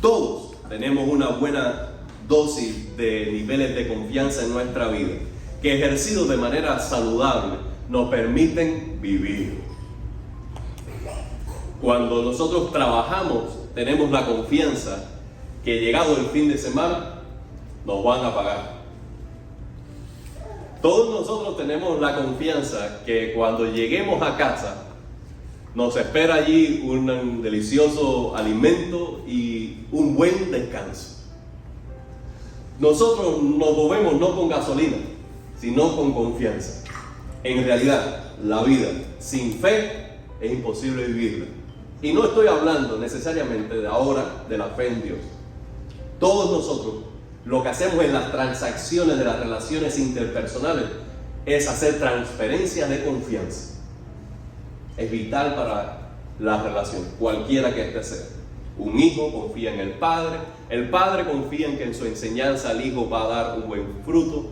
Todos tenemos una buena dosis de niveles de confianza en nuestra vida, que ejercidos de manera saludable nos permiten vivir. Cuando nosotros trabajamos, tenemos la confianza que llegado el fin de semana nos van a pagar. Todos nosotros tenemos la confianza que cuando lleguemos a casa nos espera allí un delicioso alimento y un buen descanso. Nosotros nos movemos no con gasolina, sino con confianza. En realidad, la vida sin fe es imposible vivirla. Y no estoy hablando necesariamente de ahora de la fe en Dios. Todos nosotros lo que hacemos en las transacciones de las relaciones interpersonales es hacer transferencias de confianza. Es vital para la relación, cualquiera que éste sea. Un hijo confía en el padre confía en que en su enseñanza el hijo va a dar un buen fruto.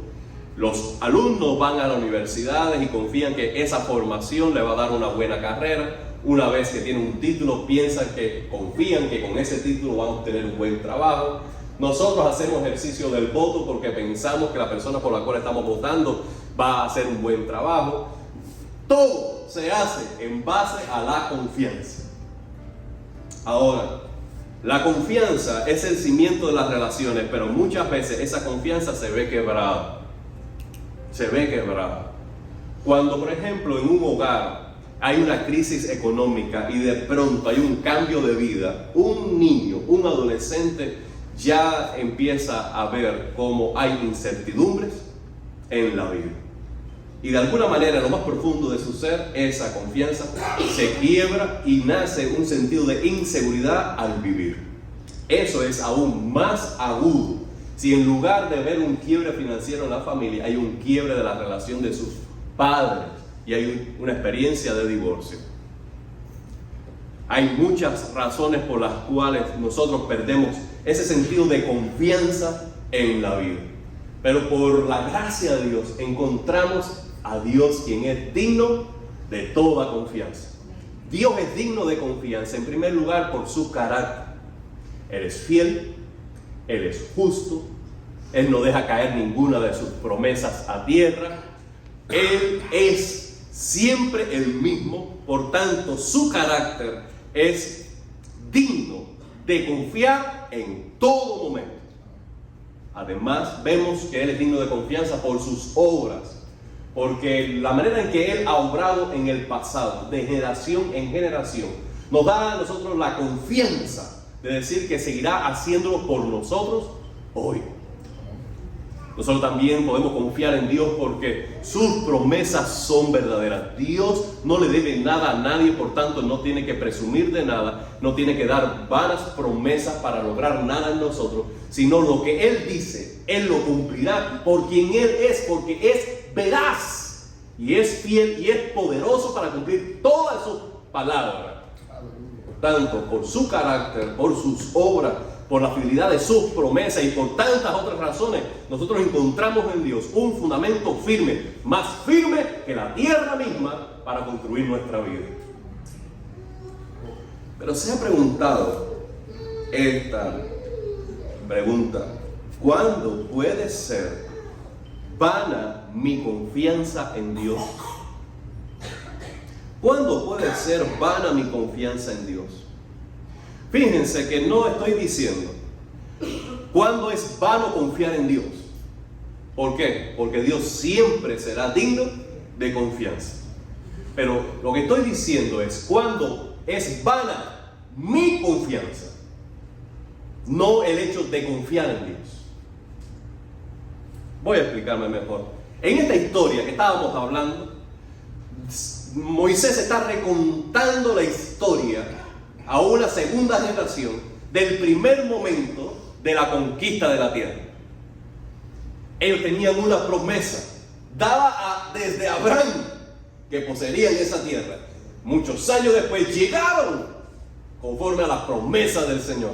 Los alumnos van a las universidades y confían que esa formación le va a dar una buena carrera. Una vez que tienen un título, confían que con ese título van a obtener un buen trabajo. Nosotros hacemos ejercicio del voto porque pensamos que la persona por la cual estamos votando va a hacer un buen trabajo. Todo se hace en base a la confianza. Ahora, la confianza es el cimiento de las relaciones, pero muchas veces esa confianza se ve quebrada. Cuando, por ejemplo, en un hogar hay una crisis económica y de pronto hay un cambio de vida, un niño, un adolescente ya empieza a ver cómo hay incertidumbres en la vida. Y de alguna manera, en lo más profundo de su ser, esa confianza se quiebra y nace un sentido de inseguridad al vivir. Eso es aún más agudo si en lugar de ver un quiebre financiero en la familia, hay un quiebre de la relación de sus padres y hay una experiencia de divorcio. Hay muchas razones por las cuales nosotros perdemos ese sentido de confianza en la vida. Pero por la gracia de Dios encontramos a Dios, quien es digno de toda confianza. Dios es digno de confianza, en primer lugar, por su carácter. Él es fiel, Él es justo, Él no deja caer ninguna de sus promesas a tierra. Él es siempre el mismo, por tanto, su carácter es digno de confiar en todo momento. Además, vemos que Él es digno de confianza por sus obras, porque la manera en que Él ha obrado en el pasado, de generación en generación, nos da a nosotros la confianza de decir que seguirá haciéndolo por nosotros hoy. Nosotros también podemos confiar en Dios porque sus promesas son verdaderas. Dios no le debe nada a nadie, por tanto no tiene que presumir de nada, no tiene que dar vanas promesas para lograr nada en nosotros, sino lo que Él dice, Él lo cumplirá por quien Él es, porque es veraz y es fiel y es poderoso para cumplir todas sus palabras. Tanto por su carácter, por sus obras, por la fidelidad de sus promesas y por tantas otras razones, nosotros encontramos en Dios un fundamento firme, más firme que la tierra misma, para construir nuestra vida. Pero se ha preguntado esta pregunta: ¿cuándo puede ser vana mi confianza en Dios? ¿Cuándo puede ser vana mi confianza en Dios? Fíjense que no estoy diciendo cuándo es vano confiar en Dios. ¿Por qué? Porque Dios siempre será digno de confianza. Pero lo que estoy diciendo es cuándo es vana mi confianza, no el hecho de confiar en Dios. Voy a explicarme mejor. En esta historia que estábamos hablando, Moisés está recontando la historia a una segunda generación del primer momento de la conquista de la tierra. Ellos tenían una promesa dada desde Abraham que poseerían esa tierra. Muchos años después llegaron conforme a las promesas del Señor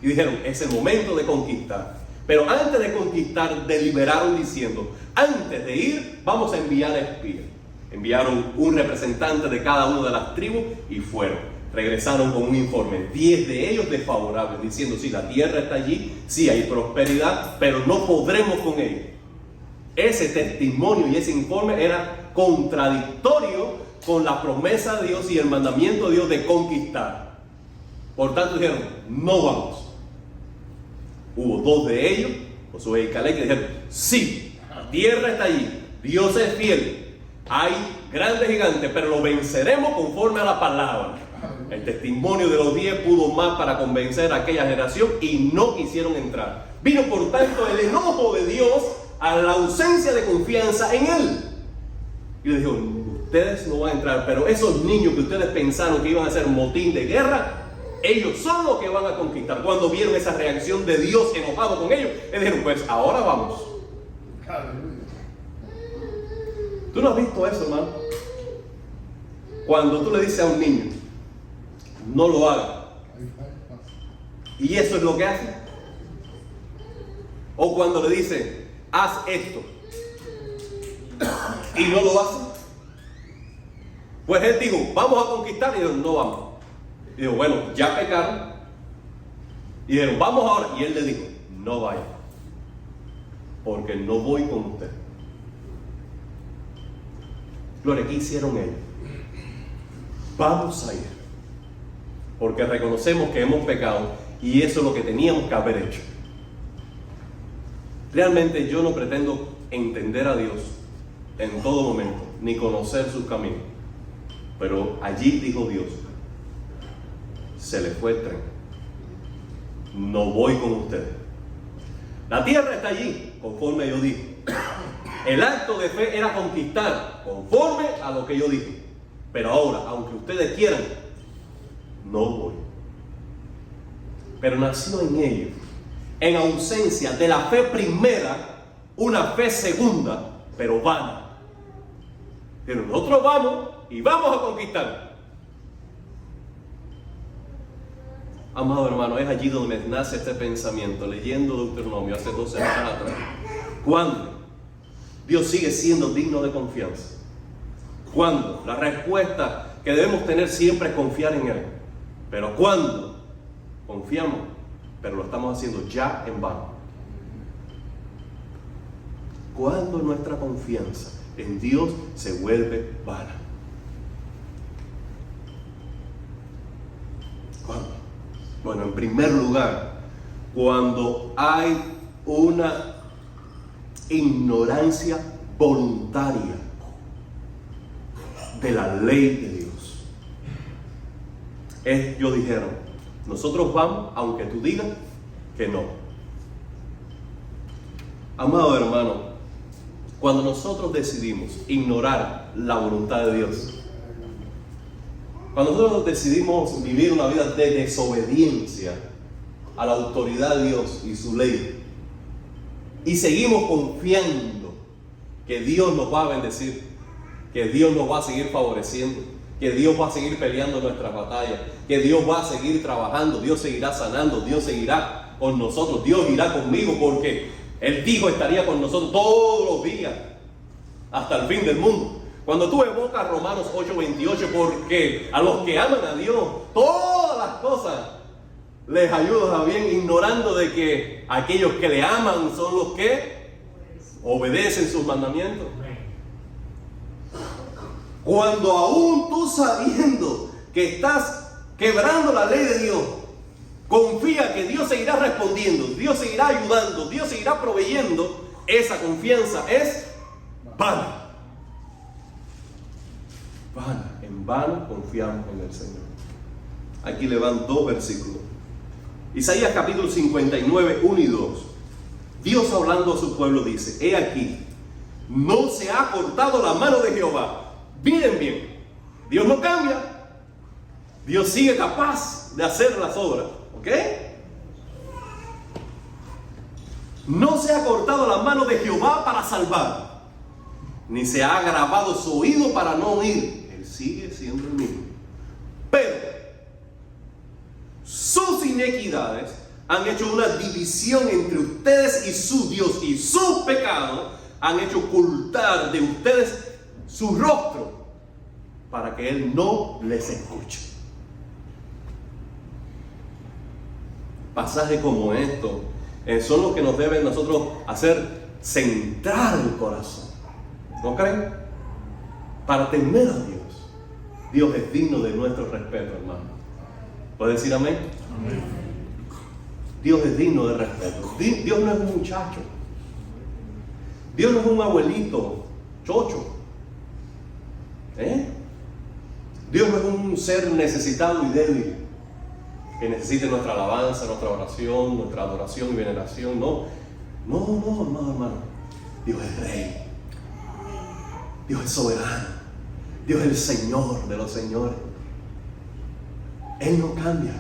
y dijeron: es el momento de conquistar. Pero antes de conquistar, deliberaron diciendo: antes de ir, vamos a enviar espías. Enviaron un representante de cada una de las tribus y fueron. regresaron con un informe, 10 de ellos desfavorables, diciendo: sí, la tierra está allí, sí hay prosperidad, pero no podremos con ella. Ese testimonio y ese informe era contradictorio con la promesa de Dios y el mandamiento de Dios de conquistar. Por tanto dijeron: no vamos. Hubo 2 de ellos, Josué y Caleb, que dijeron: sí, la tierra está allí, Dios es fiel, hay grandes gigantes, pero lo venceremos conforme a la palabra. El testimonio de los 10 pudo más para convencer a aquella generación y no quisieron entrar. Vino por tanto el enojo de Dios a la ausencia de confianza en Él. Y le dijo: ustedes no van a entrar, pero esos niños que ustedes pensaron que iban a hacer motín de guerra, ellos son los que van a conquistar. Cuando vieron esa reacción de Dios enojado con ellos, le dijeron: pues ahora vamos. ¿Tú no has visto eso, hermano? Cuando tú le dices a un niño: no lo haga, y eso es lo que hace. O cuando le dice: haz esto, y no lo hace. Pues él dijo: vamos a conquistar, y dijo: no vamos. Y dijo: bueno, ya pecaron. Y dijeron: vamos ahora. Y él le dijo: no vaya, porque no voy con usted. Gloria, ¿qué hicieron ellos? Vamos a ir, porque reconocemos que hemos pecado y eso es lo que teníamos que haber hecho. Realmente yo no pretendo entender a Dios en todo momento, ni conocer sus caminos. Pero allí dijo Dios: se le fue el tren, no voy con ustedes. La tierra está allí, conforme yo dije. El acto de fe era conquistar, conforme a lo que yo dije. Pero ahora, aunque ustedes quieran, no voy. Pero nació en ellos, en ausencia de la fe primera, una fe segunda, pero vana. Pero nosotros vamos y vamos a conquistar. Amado hermano, es allí donde nace este pensamiento, leyendo Deuteronomio hace 2 semanas atrás. ¿Cuándo Dios sigue siendo digno de confianza? ¿Cuándo? La respuesta que debemos tener siempre es confiar en Él. Pero ¿cuándo? Confiamos, pero lo estamos haciendo ya en vano. ¿Cuándo nuestra confianza en Dios se vuelve vana? ¿Cuándo? Bueno, en primer lugar, cuando hay una ignorancia voluntaria de la ley de Dios. Ellos dijeron: nosotros vamos aunque tú digas que no. Amado hermano, cuando nosotros decidimos ignorar la voluntad de Dios, cuando nosotros decidimos vivir una vida de desobediencia a la autoridad de Dios y su ley, y seguimos confiando que Dios nos va a bendecir, que Dios nos va a seguir favoreciendo, que Dios va a seguir peleando nuestras batallas, que Dios va a seguir trabajando, Dios seguirá sanando, Dios seguirá con nosotros, Dios irá conmigo, porque Él dijo estaría con nosotros todos los días hasta el fin del mundo. Cuando tú evocas Romanos 8:28, porque a los que aman a Dios todas las cosas les ayudan a bien, ignorando de que aquellos que le aman son los que obedecen sus mandamientos. Cuando aún tú, sabiendo que estás quebrando la ley de Dios, confía que Dios seguirá respondiendo, Dios seguirá ayudando, Dios seguirá proveyendo, esa confianza es vana. Vana, en vano confiamos en el Señor. Aquí le van 2 versículos. Isaías capítulo 59, 1 y 2. Dios hablando a su pueblo dice: he aquí, no se ha cortado la mano de Jehová. Miren bien, Dios no cambia. Dios sigue capaz de hacer las obras. ¿Ok? No se ha cortado la mano de Jehová para salvar, ni se ha agravado su oído para no oír. Él sigue siendo el mismo. Pero sus inequidades han hecho una división entre ustedes y su Dios, y sus pecados han hecho ocultar de ustedes su rostro para que Él no les escuche. pasajes como estos son los que nos deben nosotros hacer centrar el corazón. ¿No creen? Para temer a Dios. Dios es digno de nuestro respeto, hermano. ¿Puede decir amén? Amén. Dios es digno de respeto. Dios no es un muchacho. Dios no es un abuelito chocho. Dios no es un ser necesitado y débil que necesite nuestra alabanza, nuestra oración, nuestra adoración y veneración. No, hermano. Dios es rey. Dios es soberano. Dios es el Señor de los señores. Él no cambia.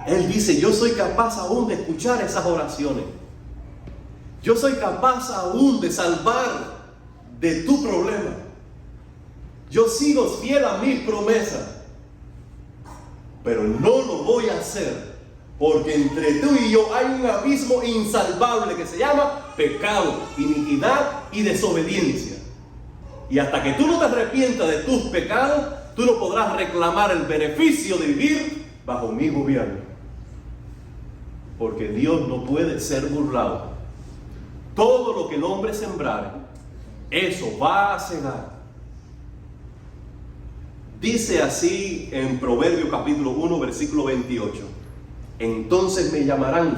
Él dice, yo soy capaz aún de escuchar esas oraciones. Yo soy capaz aún de salvar de tu problema. Yo sigo fiel a mis promesas. Pero no lo voy a hacer porque entre tú y yo hay un abismo insalvable que se llama pecado, iniquidad y desobediencia. Y hasta que tú no te arrepientas de tus pecados, tú no podrás reclamar el beneficio de vivir bajo mi gobierno. Porque Dios no puede ser burlado. Todo lo que el hombre sembrare, eso va a cegar. Dice así en Proverbios capítulo 1, versículo 28. Entonces me llamarán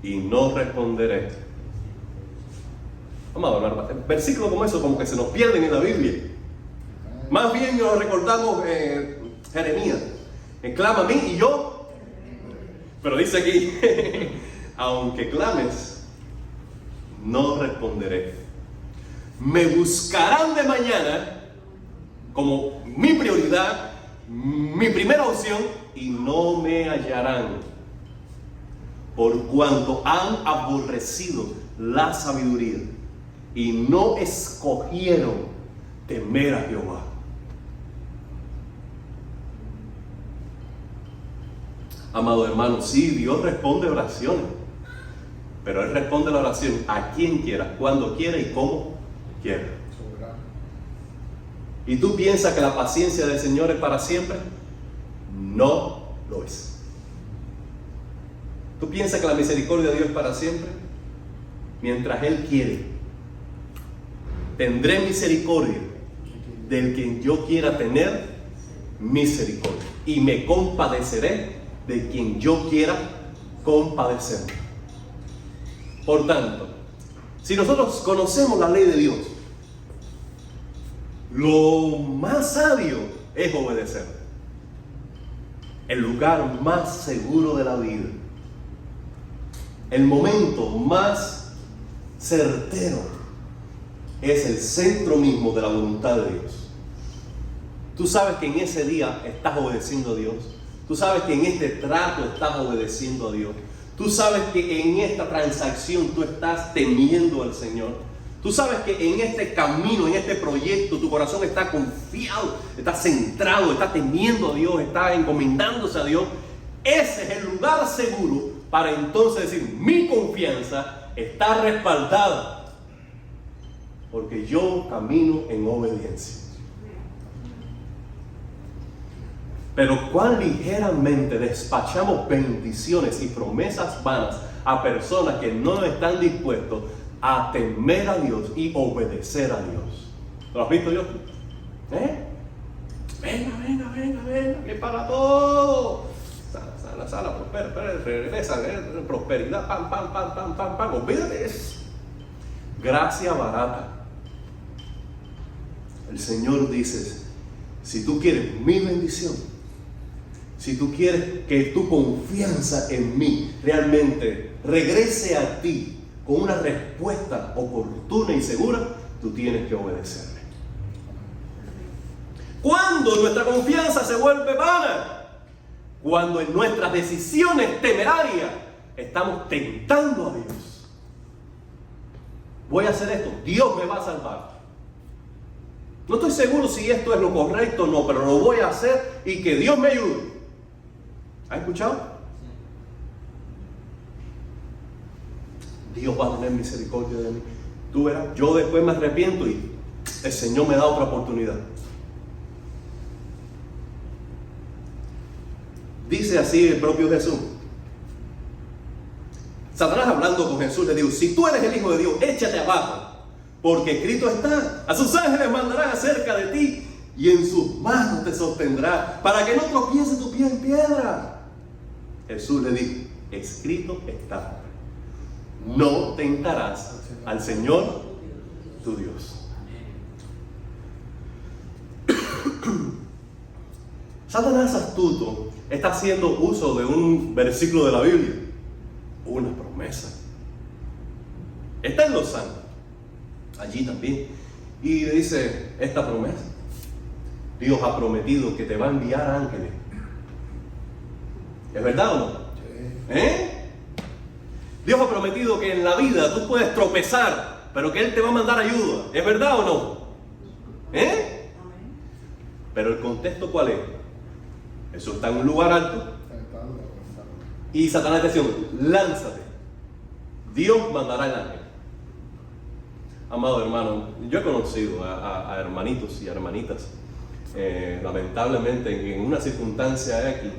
y no responderé. Vamos a hablar, versículos como eso como que se nos pierden en la Biblia. Más bien nos recordamos Jeremías. Clama a mí y yo. Pero dice aquí, aunque clames, no responderé. Me buscarán de mañana como mi prioridad, mi primera opción, y no me hallarán, por cuanto han aborrecido la sabiduría y no escogieron temer a Jehová. Amado hermano, sí, Dios responde oraciones, pero Él responde la oración a quien quiera, cuando quiera y como quiera. ¿Y tú piensas que la paciencia del Señor es para siempre? No lo es. ¿Tú piensas que la misericordia de Dios es para siempre? Mientras Él quiere, tendré misericordia del quien yo quiera tener misericordia, y me compadeceré de quien yo quiera compadecerme. Por tanto, si nosotros conocemos la ley de Dios, lo más sabio es obedecer. El lugar más seguro de la vida, el momento más certero, es el centro mismo de la voluntad de Dios. Tú sabes que en ese día estás obedeciendo a Dios. Tú sabes que en este trato estás obedeciendo a Dios. Tú sabes que en esta transacción tú estás temiendo al Señor. Tú sabes que en este camino, en este proyecto, tu corazón está confiado, está centrado, está temiendo a Dios, está encomendándose a Dios. Ese es el lugar seguro para entonces decir, mi confianza está respaldada, porque yo camino en obediencia. Pero cuán ligeramente despachamos bendiciones y promesas vanas a personas que no están dispuestos a temer a Dios y obedecer a Dios. ¿Lo has visto yo? Venga, que para todo. Sala, regresa, prosperidad, pam. Olvídate eso. Gracia barata. El Señor dice, si tú quieres mi bendición, si tú quieres que tu confianza en mí realmente regrese a ti con una respuesta oportuna y segura, tú tienes que obedecerme. ¿Cuándo nuestra confianza se vuelve vana? Cuando en nuestras decisiones temerarias estamos tentando a Dios. Voy a hacer esto, Dios me va a salvar. No estoy seguro si esto es lo correcto o no, pero lo voy a hacer y que Dios me ayude. ¿Has escuchado? Dios va a tener misericordia de mí. Tú verás, yo después me arrepiento y el Señor me da otra oportunidad. Dice así el propio Jesús. Satanás hablando con Jesús le dijo: si tú eres el Hijo de Dios, échate abajo, porque escrito está: a sus ángeles mandarán acerca de ti, y en sus manos te sostendrá, para que no tropiece tu pie en piedra. Jesús le dijo: escrito está: no tentarás al Señor tu Dios. Satanás astuto está haciendo uso de un versículo de la Biblia, una promesa. Está en los Salmos, allí también, y dice esta promesa: Dios ha prometido que te va a enviar ángeles. ¿Es verdad o no? Dios ha prometido que en la vida tú puedes tropezar, pero que Él te va a mandar ayuda. ¿Es verdad o no? Pero el contexto, ¿cuál es? Jesús está en un lugar alto y Satanás está diciendo: lánzate, Dios mandará el ángel. Amado hermano, yo he conocido a hermanitos y hermanitas, lamentablemente en una circunstancia aquí,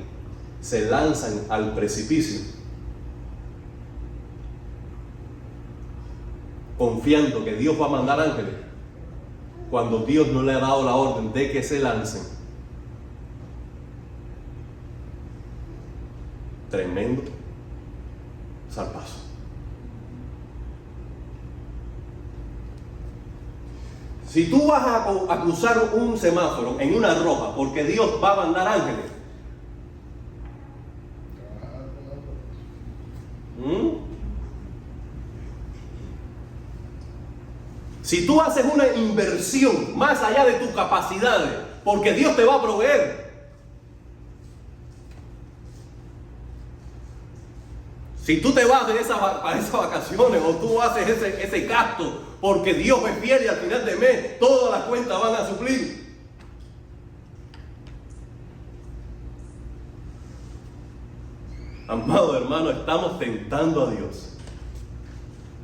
se lanzan al precipicio confiando que Dios va a mandar ángeles, cuando Dios no le ha dado la orden de que se lancen. Tremendo zarpazo. Si tú vas a cruzar un semáforo en una roja porque Dios va a mandar ángeles, si tú haces una inversión más allá de tus capacidades, porque Dios te va a proveer. Si tú te vas para esas vacaciones, o tú haces ese gasto porque Dios es fiel y al final de mes todas las cuentas van a suplir. Amado hermano, estamos tentando a Dios.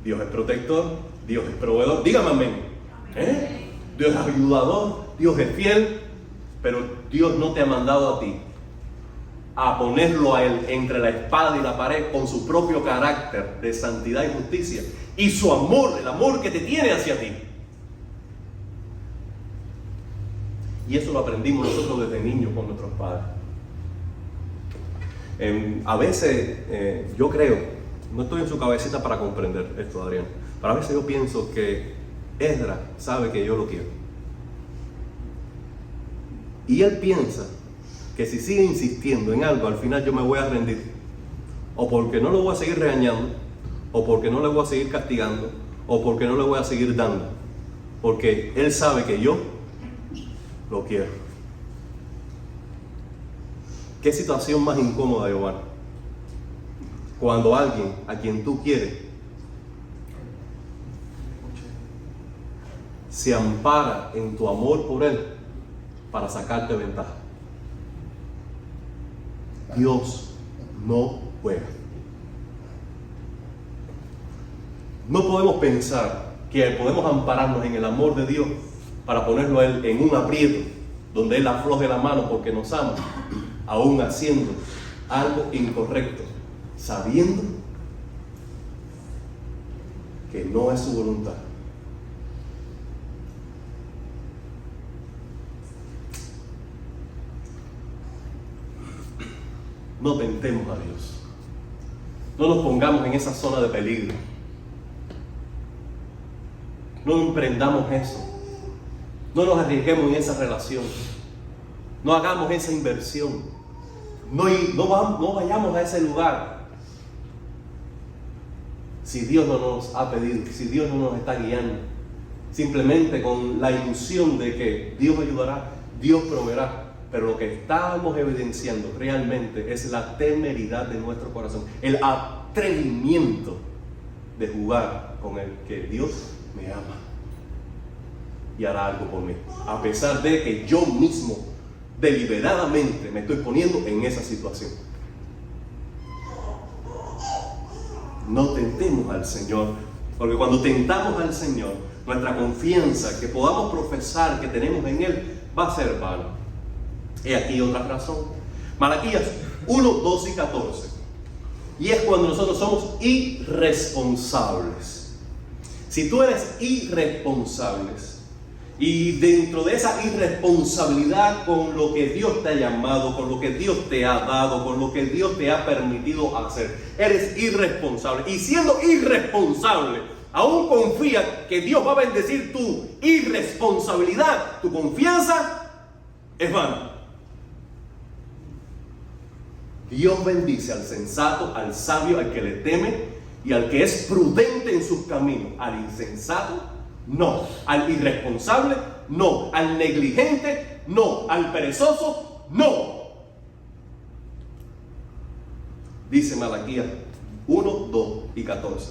Dios es protector, Dios es proveedor. Dígame amén. Dios es ayudador, Dios es fiel, pero Dios no te ha mandado a ti a ponerlo a Él entre la espada y la pared con su propio carácter de santidad y justicia y su amor, el amor que te tiene hacia ti. Y eso lo aprendimos nosotros desde niños con nuestros padres. A veces yo creo, no estoy en su cabecita para comprender esto, Adrián, pero a veces yo pienso que Esdras sabe que yo lo quiero. Y él piensa que si sigue insistiendo en algo, al final yo me voy a rendir. O porque no lo voy a seguir regañando, o porque no le voy a seguir castigando, o porque no le voy a seguir dando. Porque él sabe que yo lo quiero. ¿Qué situación más incómoda, Giovanni? Cuando alguien a quien tú quieres se ampara en tu amor por él para sacarte ventaja. Dios no juega. No podemos pensar que podemos ampararnos en el amor de Dios para ponerlo a Él en un aprieto donde Él afloje la mano porque nos ama, aún haciendo algo incorrecto, sabiendo que no es su voluntad. No tentemos a Dios. No nos pongamos en esa zona de peligro. No emprendamos eso. No nos arriesguemos en esa relación. No hagamos esa inversión. No vayamos a ese lugar. Si Dios no nos ha pedido, si Dios no nos está guiando, simplemente con la ilusión de que Dios ayudará, Dios proveerá. Pero lo que estamos evidenciando realmente es la temeridad de nuestro corazón, el atrevimiento de jugar con el que Dios me ama y hará algo por mí, a pesar de que yo mismo deliberadamente me estoy poniendo en esa situación. No tentemos al Señor, porque cuando tentamos al Señor, nuestra confianza que podamos profesar que tenemos en Él va a ser vana. He aquí otra razón. Malaquías 1, 12 y 14. Y es cuando nosotros somos irresponsables. Si tú eres irresponsable y dentro de esa irresponsabilidad con lo que Dios te ha llamado, con lo que Dios te ha dado, con lo que Dios te ha permitido hacer, eres irresponsable. Y siendo irresponsable, aún confía que Dios va a bendecir tu irresponsabilidad, tu confianza es vana. Dios bendice al sensato, al sabio, al que le teme y al que es prudente en sus caminos. Al insensato, no. Al irresponsable, no. Al negligente, no. Al perezoso, no. Dice Malaquías 1, 2 y 14.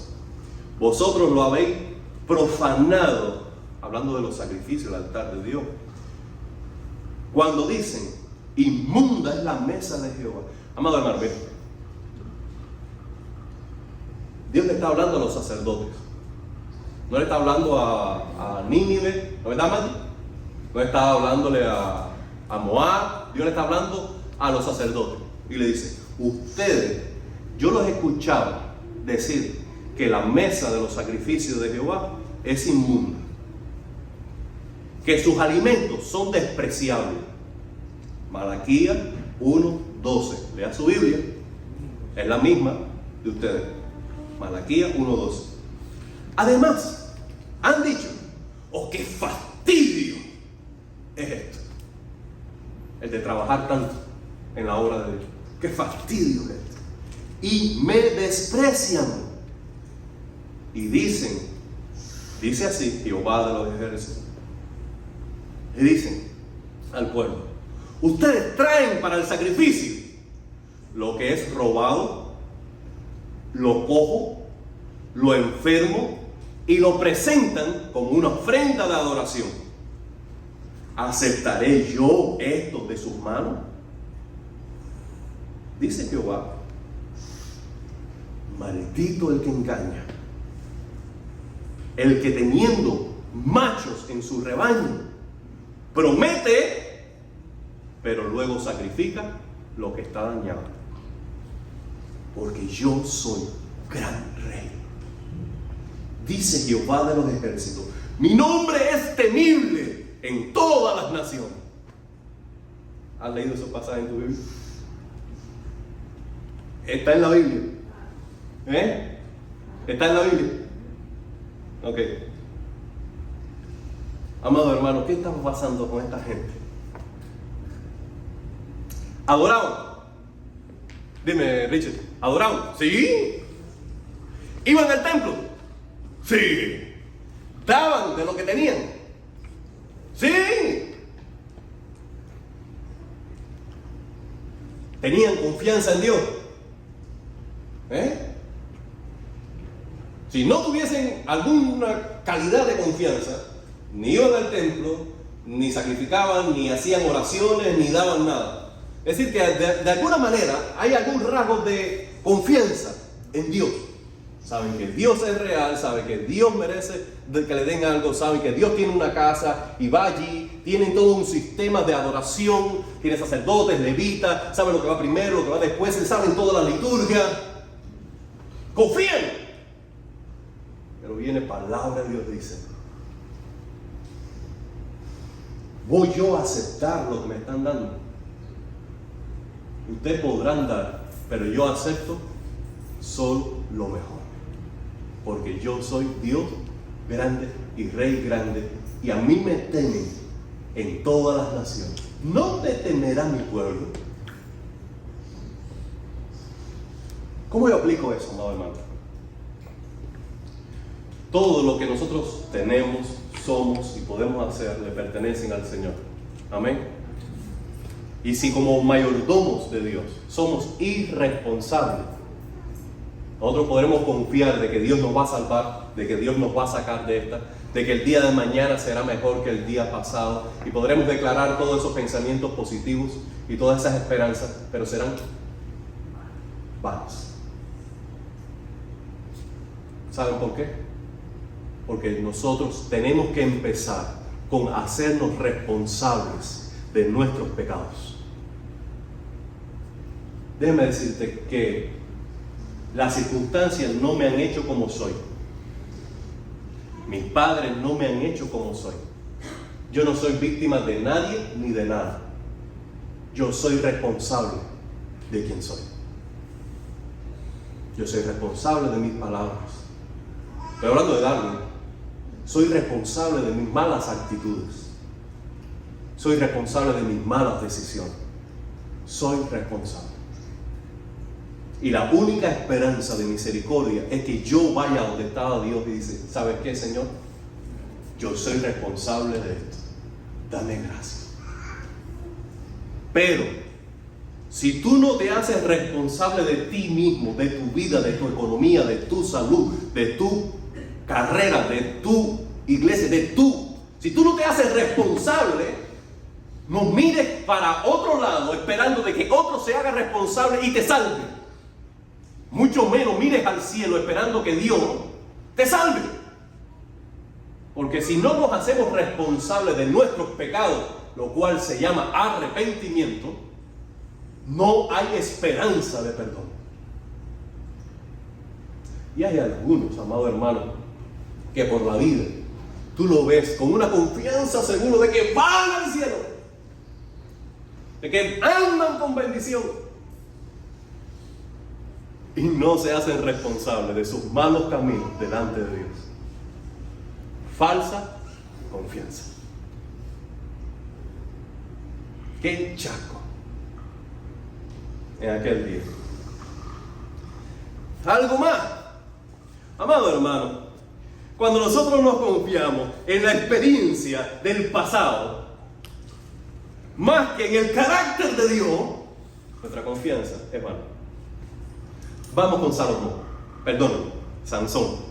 Vosotros lo habéis profanado, hablando de los sacrificios, el altar de Dios, cuando dicen, inmunda es la mesa de Jehová. Amado hermano, mira, Dios le está hablando a los sacerdotes. No le está hablando a Nínive, ¿no verdad, Mati? No está hablándole a Moab. Dios le está hablando a los sacerdotes. Y le dice, ustedes, yo los escuchaba decir que la mesa de los sacrificios de Jehová es inmunda, que sus alimentos son despreciables. Malaquías 1, 12. Lea su Biblia. Es la misma de ustedes. Malaquías 1, 12. Además, han dicho, oh, qué fastidio es esto. El de trabajar tanto en la obra de Dios. Qué fastidio es esto. Y me desprecian. Y dicen, dice así Jehová de los ejércitos. Y dicen al pueblo, ustedes traen para el sacrificio lo que es robado, lo cojo, lo enfermo, y lo presentan como una ofrenda de adoración. ¿Aceptaré yo esto de sus manos? Dice Jehová, maldito el que engaña, el que teniendo machos en su rebaño, promete, pero luego sacrifica lo que está dañado. Porque yo soy gran rey, dice Jehová de los ejércitos, mi nombre es temible en todas las naciones. ¿Has leído esos pasajes en tu Biblia? ¿Está en la Biblia? ¿Está en la Biblia? Ok. Amado hermano, ¿qué está pasando con esta gente? ¿Adoraban? Dime, Richard, ¿adoraban? Sí. ¿Iban al templo? Sí. ¿Daban de lo que tenían? Sí. ¿Tenían confianza en Dios? Si no tuviesen alguna calidad de confianza, ni iban al templo, ni sacrificaban, ni hacían oraciones, ni daban nada. Es decir, que de alguna manera hay algún rasgo de confianza en Dios. Saben que Dios es real, saben que Dios merece que le den algo, saben que Dios tiene una casa y va allí, tienen todo un sistema de adoración, tienen sacerdotes, levitas, saben lo que va primero, lo que va después, saben toda la liturgia. Confían. Pero viene palabra de Dios, dice, ¿voy yo a aceptar lo que me están dando? Ustedes podrán dar, pero yo acepto solo lo mejor. Porque yo soy Dios grande y Rey grande, y a mí me temen en todas las naciones. No te temerá mi pueblo. ¿Cómo yo aplico eso, amado hermano? Todo lo que nosotros tenemos, somos y podemos hacer le pertenecen al Señor. Amén. Y si como mayordomos de Dios somos irresponsables, nosotros podremos confiar de que Dios nos va a salvar, de que Dios nos va a sacar de esta, de que el día de mañana será mejor que el día pasado, y podremos declarar todos esos pensamientos positivos y todas esas esperanzas, pero serán vanos. ¿Saben por qué? Porque nosotros tenemos que empezar con hacernos responsables de nuestros pecados. déjame decirte que las circunstancias no me han hecho como soy. Mis padres no me han hecho como soy. Yo no soy víctima de nadie ni de nada. Yo soy responsable de quien soy. Yo soy responsable de mis palabras. Pero hablando de Darwin, soy responsable de mis malas actitudes. Soy responsable de mis malas decisiones. Soy responsable. Y la única esperanza de misericordia es que yo vaya donde estaba Dios y dice, ¿sabes qué, Señor? Yo soy responsable de esto. Dame gracias. Pero, si tú no te haces responsable de ti mismo, de tu vida, de tu economía, de tu salud, de tu carrera, de tu iglesia, si tú no te haces responsable, no mires para otro lado esperando de que otro se haga responsable y te salve. Mucho menos mires al cielo esperando que Dios te salve. Porque si no nos hacemos responsables de nuestros pecados, lo cual se llama arrepentimiento, no hay esperanza de perdón. Y hay algunos, amado hermano, que por la vida tú lo ves con una confianza seguro de que van al cielo, de que andan con bendición, y no se hacen responsables de sus malos caminos delante de Dios. Falsa confianza. ¡Qué chaco! En aquel día. Algo más, amado hermano, cuando nosotros nos confiamos en la experiencia del pasado, más que en el carácter de Dios, nuestra confianza es vana. Vamos con Sansón.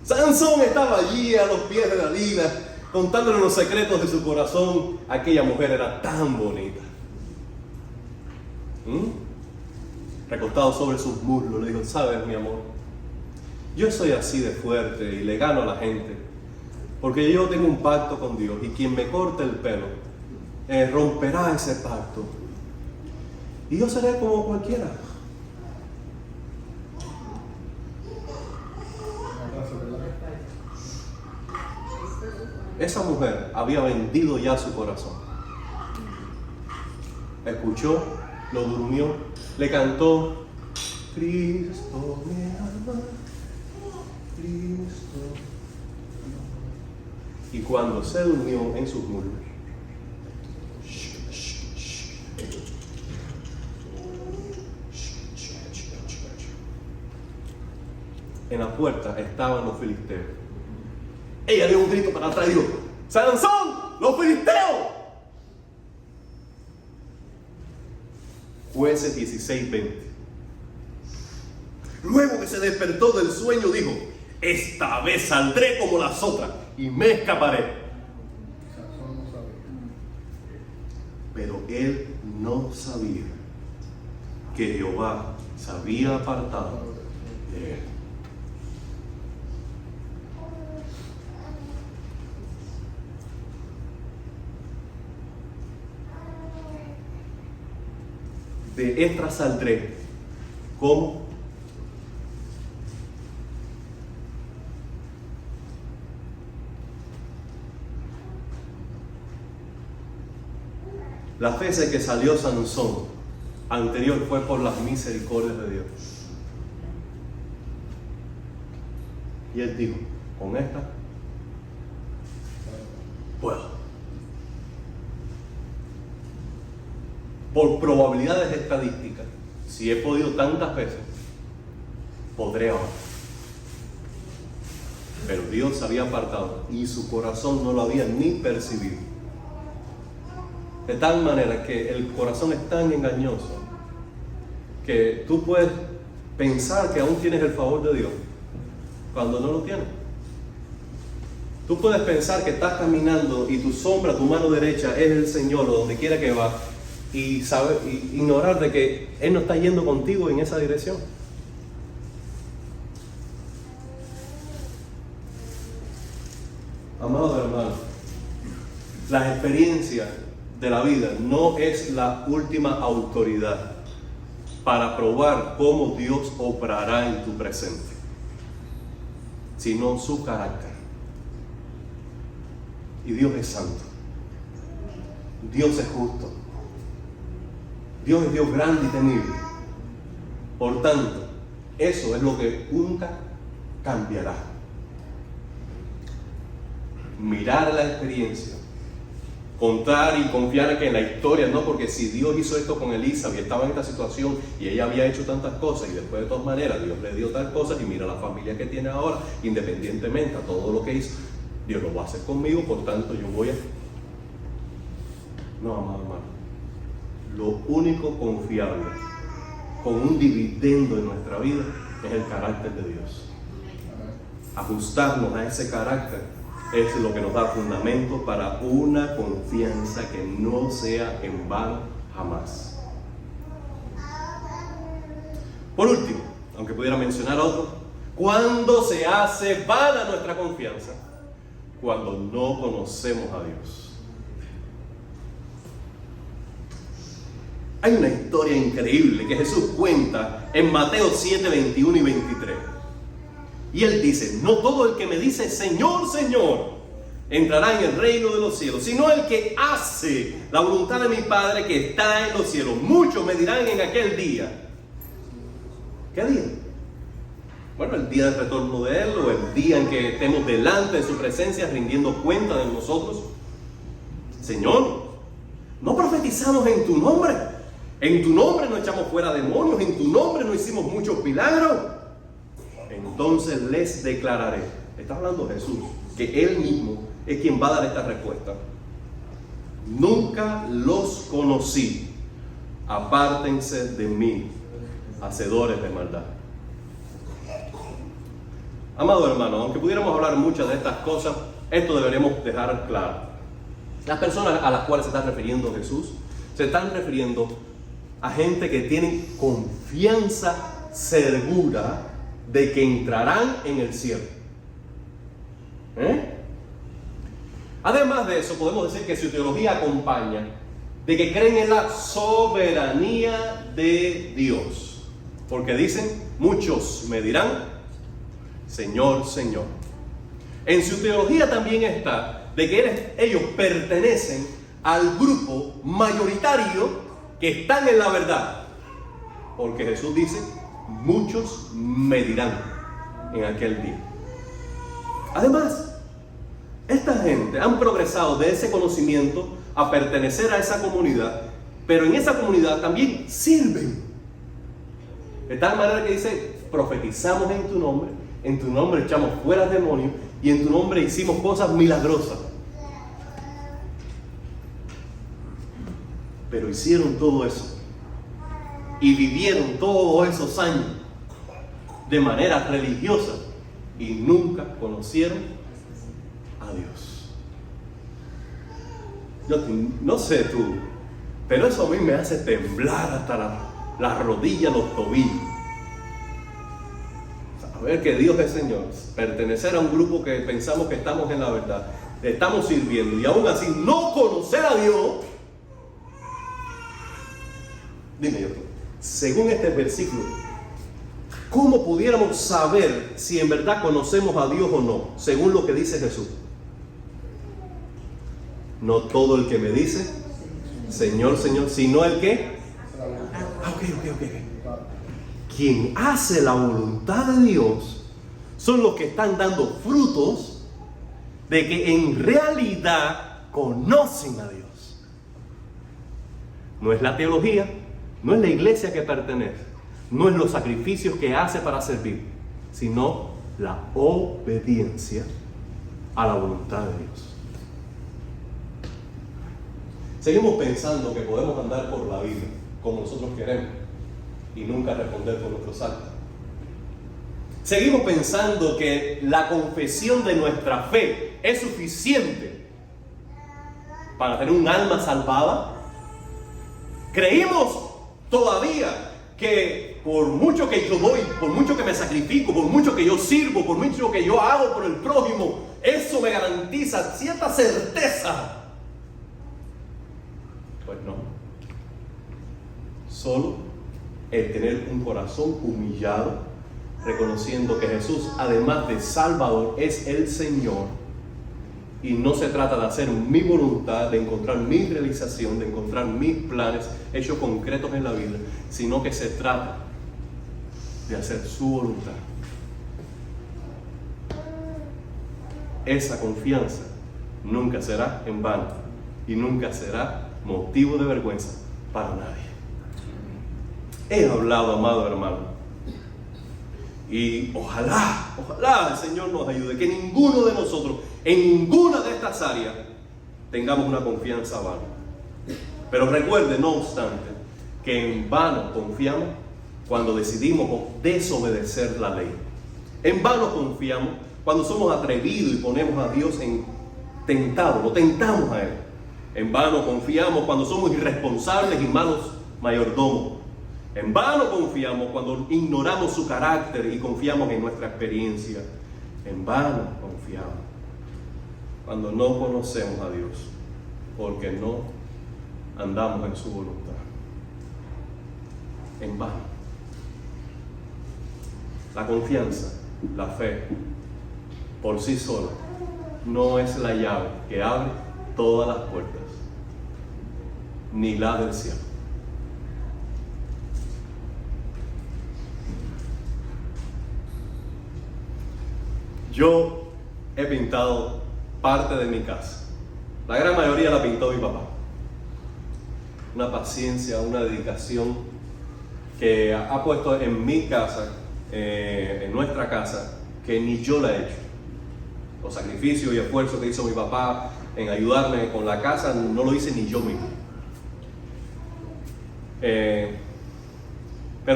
Sansón estaba allí a los pies de Dalila, contándole los secretos de su corazón. Aquella mujer era tan bonita. Recostado sobre sus muslos, le dijo, sabes, mi amor, yo soy así de fuerte y le gano a la gente, porque yo tengo un pacto con Dios, y quien me corte el pelo romperá ese pacto, y yo seré como cualquiera. Esa mujer había vendido ya su corazón. Escuchó, lo durmió, le cantó, Cristo me ama, Cristo me ama. Y cuando se durmió en sus muslos, en la puerta estaban los filisteos. Ella dio un grito para atrás y dijo, ¡Sansón, los filisteos! Jueces 16:20. Luego que se despertó del sueño dijo, esta vez saldré como las otras y me escaparé. Pero él no sabía que Jehová se había apartado de él. De esta saldré. ¿Cómo? Las veces que salió Sansón anterior fue por las misericordias de Dios. Y él dijo, con esta puedo. Por probabilidades estadísticas, si he podido tantas veces, podré ahora. Pero Dios se había apartado y su corazón no lo había ni percibido. De tal manera que el corazón es tan engañoso que tú puedes pensar que aún tienes el favor de Dios cuando no lo tienes. Tú puedes pensar que estás caminando y tu sombra, tu mano derecha es el Señor o donde quiera que va, y ignorar de que Él no está yendo contigo en esa dirección. Amado hermano, las experiencias de la vida no es la última autoridad para probar cómo Dios obrará en tu presente, sino su carácter. Y Dios es santo. Dios es justo. Dios es Dios grande y temible. Por tanto, eso es lo que nunca cambiará. Mirar la experiencia, contar y confiar que en la historia, no, porque si Dios hizo esto con Elizabeth y estaba en esta situación y ella había hecho tantas cosas y después de todas maneras Dios le dio tal cosa y mira la familia que tiene ahora, independientemente a todo lo que hizo, Dios lo va a hacer conmigo, por tanto yo voy a... No, amado hermano, lo único confiable con un dividendo en nuestra vida es el carácter de Dios. Ajustarnos a ese carácter es lo que nos da fundamento para una confianza que no sea en vano jamás. Por último, aunque pudiera mencionar otro, ¿cuándo se hace vana nuestra confianza? Cuando no conocemos a Dios. Hay una historia increíble que Jesús cuenta en Mateo 7, 21 y 23. Y Él dice, no todo el que me dice Señor, Señor, entrará en el reino de los cielos, sino el que hace la voluntad de mi Padre que está en los cielos. Muchos me dirán en aquel día. ¿Qué día? Bueno, el día del retorno de Él, o el día en que estemos delante de su presencia rindiendo cuenta de nosotros. Señor, ¿no profetizamos en tu nombre? En tu nombre no echamos fuera demonios, en tu nombre no hicimos muchos milagros. Entonces les declararé, está hablando Jesús, que Él mismo es quien va a dar esta respuesta. Nunca los conocí, apártense de mí, hacedores de maldad. Amado hermano, aunque pudiéramos hablar muchas de estas cosas, esto deberíamos dejar claro. Las personas a las cuales se está refiriendo Jesús, se están refiriendo a gente que tienen confianza segura de que entrarán en el cielo. Además de eso, podemos decir que su teología acompaña de que creen en la soberanía de Dios. Porque dicen, muchos me dirán, Señor, Señor. En su teología también está de que ellos pertenecen al grupo mayoritario que están en la verdad. Porque Jesús dice, muchos me dirán en aquel día. Además, esta gente han progresado de ese conocimiento a pertenecer a esa comunidad, pero en esa comunidad también sirven. De tal manera que dice, profetizamos en tu nombre echamos fuera demonios y en tu nombre hicimos cosas milagrosas. Pero hicieron todo eso y vivieron todos esos años de manera religiosa y nunca conocieron a Dios. Yo no sé tú, pero eso a mí me hace temblar hasta las rodillas, los tobillos. Saber que Dios es Señor, pertenecer a un grupo que pensamos que estamos en la verdad, estamos sirviendo y aún así no conocer a Dios. Dime yo, según este versículo, ¿cómo pudiéramos saber si en verdad conocemos a Dios o no? Según lo que dice Jesús. No todo el que me dice, Señor, Señor, sino el que... Quien hace la voluntad de Dios son los que están dando frutos de que en realidad conocen a Dios. No es la teología, no es la iglesia que pertenece, no es los sacrificios que hace para servir, sino la obediencia a la voluntad de Dios. Seguimos pensando que podemos andar por la vida como nosotros queremos y nunca responder por nuestros actos. Seguimos pensando que la confesión de nuestra fe es suficiente para tener un alma salvada. Creímos todavía que por mucho que yo doy, por mucho que me sacrifico, por mucho que yo sirvo, por mucho que yo hago por el prójimo, eso me garantiza cierta certeza Solo el tener un corazón humillado, reconociendo que Jesús, además de Salvador, es el Señor. Y no se trata de hacer mi voluntad, de encontrar mi realización, de encontrar mis planes hechos concretos en la vida, sino que se trata de hacer su voluntad. Esa confianza nunca será en vano y nunca será motivo de vergüenza para nadie. He hablado, amado hermano, y ojalá el Señor nos ayude, que ninguno de nosotros, en ninguna de estas áreas, tengamos una confianza vana. Pero recuerde, no obstante, que en vano confiamos cuando decidimos desobedecer la ley. En vano confiamos cuando somos atrevidos y ponemos a Dios en tentado, lo tentamos a Él. En vano confiamos cuando somos irresponsables y malos mayordomos. En vano confiamos cuando ignoramos su carácter y confiamos en nuestra experiencia. En vano confiamos cuando no conocemos a Dios, porque no andamos en su voluntad. En vano. La confianza, la fe, por sí sola, no es la llave que abre todas las puertas, ni la del cielo. Yo he pintado parte de mi casa. La gran mayoría la pintó mi papá. Una paciencia, una dedicación que ha puesto en mi casa, en nuestra casa, que ni yo la he hecho. Los sacrificios y esfuerzos que hizo mi papá en ayudarme con la casa, no lo hice ni yo mismo. Pero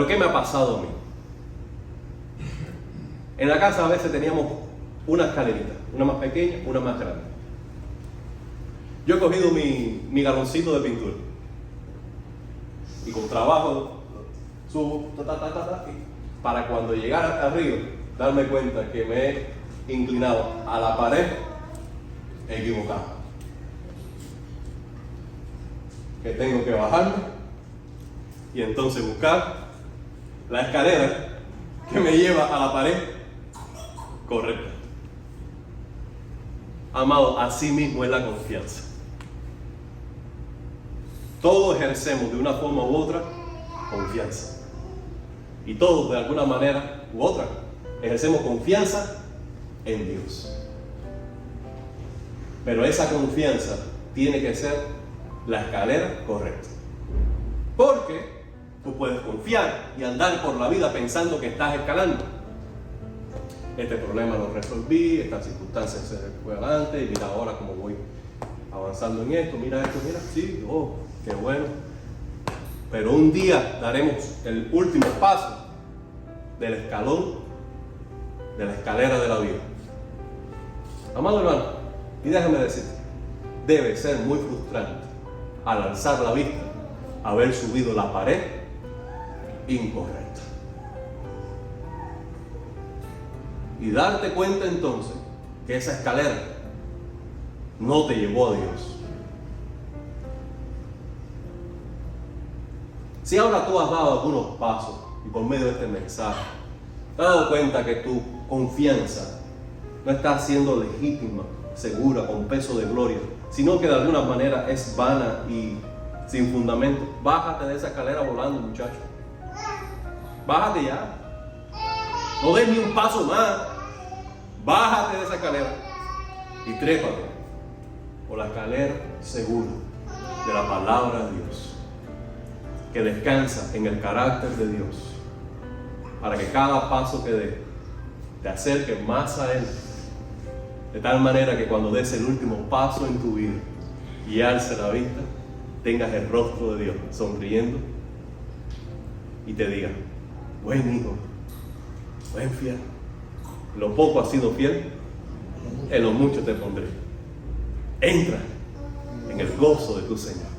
¿qué me ha pasado a mí? En la casa a veces teníamos una escalerita, una más pequeña, una más grande. Yo he cogido mi galoncito de pintura y con trabajo subo para cuando llegara arriba darme cuenta que me he inclinado a la pared equivocada, que tengo que bajarme y entonces buscar la escalera que me lleva a la pared correcta. Amado, así mismo es la confianza. Todos ejercemos de una forma u otra confianza. Y todos de alguna manera u otra ejercemos confianza en Dios. Pero esa confianza tiene que ser la escalera correcta. Porque tú puedes confiar y andar por la vida pensando que estás escalando. Este problema lo resolví, estas circunstancias se fue adelante, y mira ahora cómo voy avanzando en esto, mira esto, mira, sí, oh, qué bueno. Pero un día daremos el último paso del escalón, de la escalera de la vida. Amado hermano, y déjame decirte, debe ser muy frustrante al alzar la vista, haber subido la pared incorrecta. Y darte cuenta entonces que esa escalera no te llevó a Dios. Si ahora tú has dado algunos pasos y por medio de este mensaje te has dado cuenta que tu confianza no está siendo legítima, segura, con peso de gloria, sino que de alguna manera es vana y sin fundamento, bájate de esa escalera volando, muchacho. Bájate ya. No des ni un paso más. Bájate de esa escalera y trépate por la escalera segura de la palabra de Dios, que descansa en el carácter de Dios, para que cada paso que des te acerque más a Él, de tal manera que cuando des el último paso en tu vida y alce la vista, tengas el rostro de Dios sonriendo y te diga: buen hijo, buen fiel, lo poco has sido fiel, en lo mucho te pondré. Entra en el gozo de tu Señor.